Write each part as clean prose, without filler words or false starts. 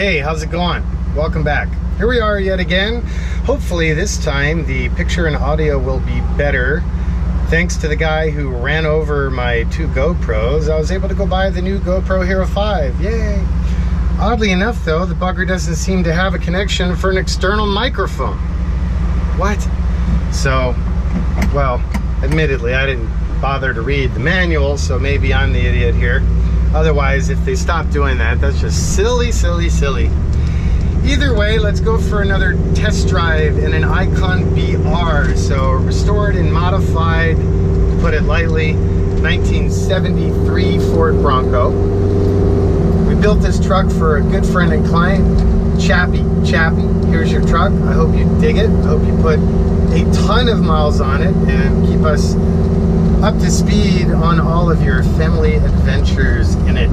Hey, how's it going? Welcome back. Here we are yet again. Hopefully this time the picture and audio will be better. Thanks to the guy who ran over my two GoPros, I was able to go buy the new GoPro Hero 5. Yay! Oddly enough though, the bugger doesn't seem to have a connection for an external microphone. What? So, well, admittedly I didn't bother to read the manual, so maybe I'm the idiot here. Otherwise, if they stop doing that, that's just silly. Either way, let's go for another test drive in an Icon BR. So restored and modified, to put it lightly, 1973 Ford Bronco. We built this truck for a good friend and client, Chappie, here's your truck. I hope you dig it. I hope you put a ton of miles on it and keep us up to speed on all of your family adventures in it.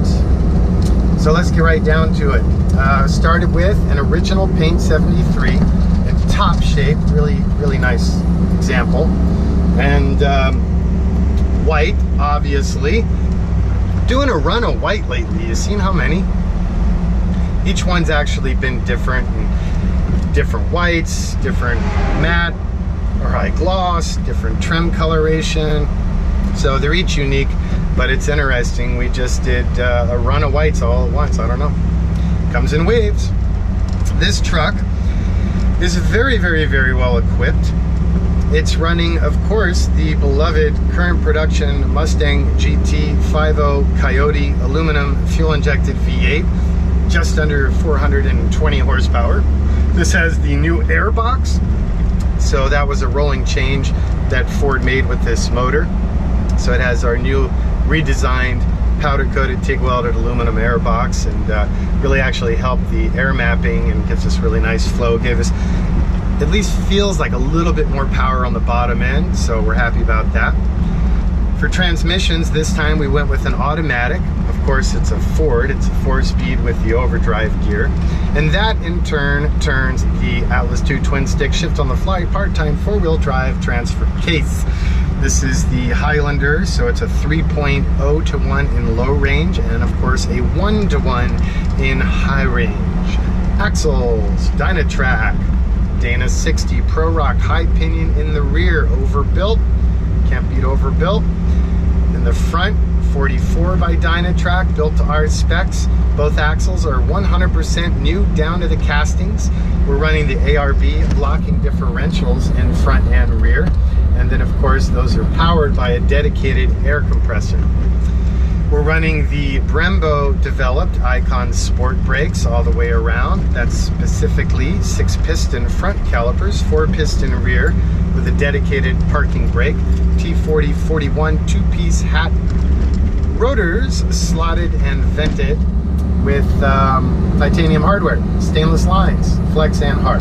So let's get right down to it. Started with an original paint 73 in top shape, really nice example. And white, obviously. Doing a run of white lately. You seen how many? Each one's actually been different, and different whites, different matte or high gloss, different trim coloration. So they're each unique, but it's interesting. We just did a run of whites all at once. I don't know. Comes in waves. This truck is very well equipped. It's running, of course, the beloved current production Mustang GT 5.0 Coyote aluminum fuel injected V8, just under 420 horsepower. This has the new air box. So that was a rolling change that Ford made with this motor. So it has our new redesigned powder-coated TIG-welded aluminum air box, and really actually helped the air mapping and gives us really nice flow. Gave us, at least feels like a little bit more power on the bottom end, so we're happy about that. For transmissions, this time we went with an automatic. Of course, it's a Ford. It's a 4-speed with the overdrive gear. And that in turn turns the Atlas II twin stick shift on the fly part-time 4-wheel drive transfer case. This is the Highlander, so it's a 3.0 to 1 in low range, and of course a 1 to 1 in high range. Axles, Dynatrac, Dana 60 Pro Rock high pinion in the rear, overbuilt, can't beat overbuilt. In the front, 44 by Dynatrac, built to our specs. Both axles are 100% new down to the castings. We're running the ARB locking differentials in front and rear. And then of course those are powered by a dedicated air compressor. We're running the Brembo developed Icon Sport brakes all the way around. That's specifically 6-piston front calipers, 4-piston rear with a dedicated parking brake. T40-41 2-piece hat. Rotors slotted and vented with titanium hardware, stainless lines, flex and hard.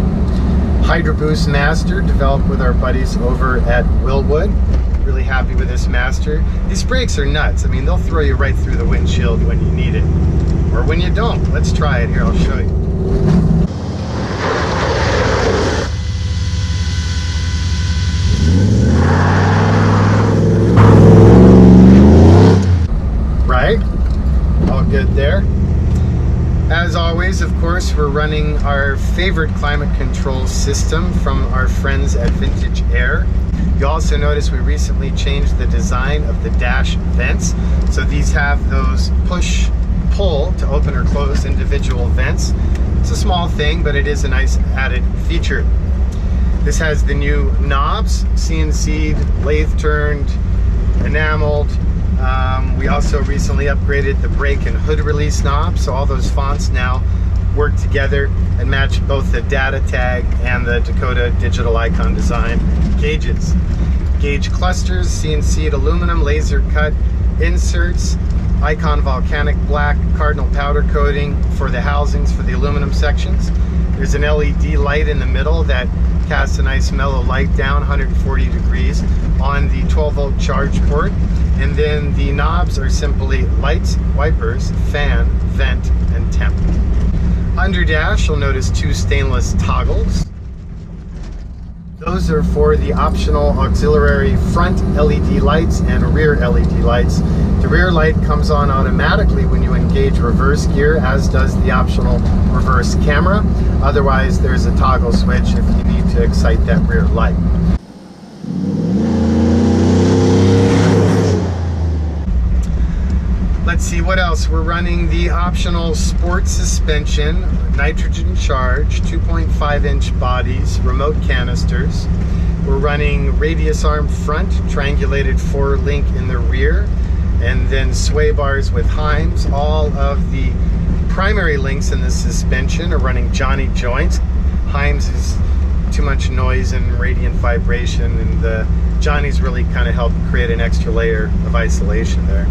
Hydro Boost Master, developed with our buddies over at Willwood. Really happy with this Master. These brakes are nuts. I mean, they'll throw you right through the windshield when you need it. Or when you don't. Let's try it here, I'll show you. Right? All good there. As always, of course, we're running our favorite climate control system from our friends at Vintage Air. You also notice we recently changed the design of the dash vents. So these have those push-pull to open or close individual vents. It's a small thing, but it is a nice added feature. This has the new knobs, CNC'ed, lathe-turned, enameled. We also recently upgraded the brake and hood release knobs, so all those fonts now work together and match both the data tag and the Dakota digital icon design gauges. Gauge clusters, CNC'd aluminum, laser cut inserts, Icon volcanic black cardinal powder coating for the housings for the aluminum sections. There's an LED light in the middle that casts a nice mellow light down 140 degrees on the 12-volt charge port. And then the knobs are simply lights, wipers, fan, vent, and temp. Under dash, you'll notice 2 stainless toggles. Those are for the optional auxiliary front LED lights and rear LED lights to rear light comes on automatically when you engage reverse gear, as does the optional reverse camera. Otherwise, there's a toggle switch if you need to excite that rear light. Let's see what else. We're running the optional sport suspension, nitrogen charge, 2.5-inch bodies, remote canisters. We're running radius arm front, triangulated 4-link in the rear, and then sway bars with Heims. All of the primary links in the suspension are running Johnny joints. Heims is too much noise and radiant vibration, and the Johnny's really kind of help create an extra layer of isolation there.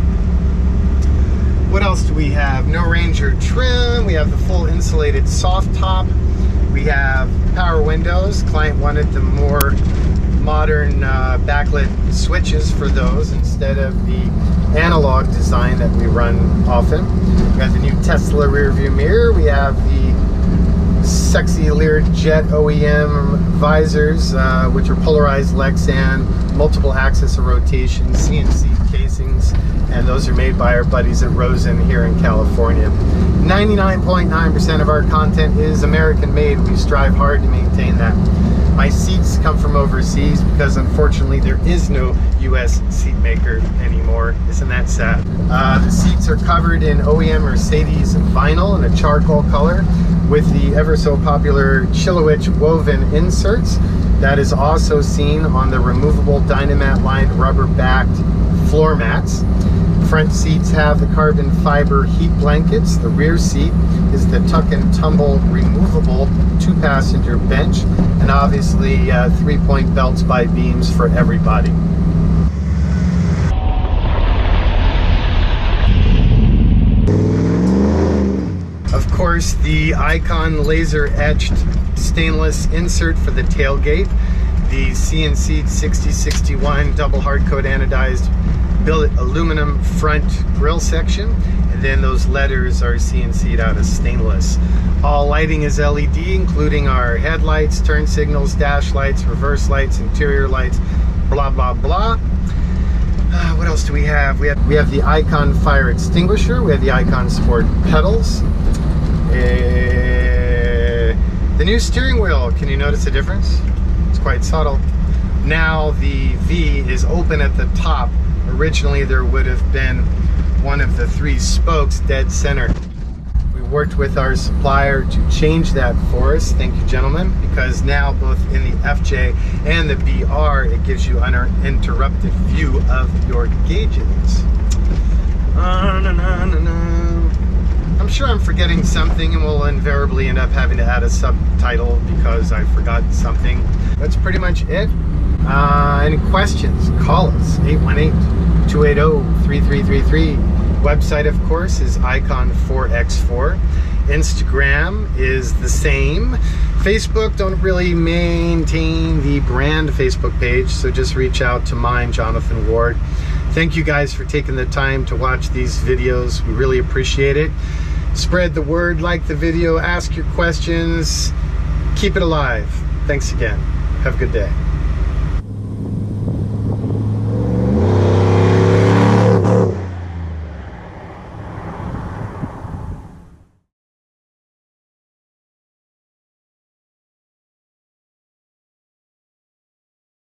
What else do we have? No Ranger trim. We have the full insulated soft top. We have power windows. Client wanted the more modern backlit switches for those instead of the analog design that we run often. We have the new Tesla rear view mirror. We have the sexy Learjet OEM visors, which are polarized Lexan, multiple axis of rotation, CNC casings, and those are made by our buddies at Rosen here in California. 99.9% of our content is American made. We strive hard to maintain that. My seats come from overseas because unfortunately there is no US seat maker anymore. Isn't that sad? The seats are covered in OEM Mercedes vinyl in a charcoal color with the ever so popular Chilowich woven inserts. That is also seen on the removable Dynamat lined rubber backed floor mats. Front seats have the carbon fiber heat blankets. The rear seat is the tuck and tumble removable 2-passenger bench, and obviously 3-point belts by beams for everybody. Of course, the Icon laser etched stainless insert for the tailgate, the CNC'ed 6061 double hardcoat anodized billet aluminum front grille section, and then those letters are CNC'd out of stainless. All lighting is LED, including our headlights, turn signals, dash lights, reverse lights, interior lights, blah blah blah. What else do we have? We have the Icon fire extinguisher. We have the Icon sport pedals. The new steering wheel. Can you notice a difference? It's quite subtle. Now the V is open at the top. Originally there would have been one of the 3 spokes dead center. We worked with our supplier to change that for us. Thank you, gentlemen, because now both in the FJ and the BR it gives you an uninterrupted view of your gauges. I'm sure I'm forgetting something, and we'll invariably end up having to add a subtitle because I forgot something. That's pretty much it. Any questions? Call us, 818-280-3333. Website, of course, is Icon4X4. Instagram is the same. Facebook, don't really maintain the brand Facebook page, so just reach out to mine, Jonathan Ward. Thank you guys for taking the time to watch these videos. We really appreciate it. Spread the word, like the video, ask your questions, keep it alive. Thanks again. Have a good day.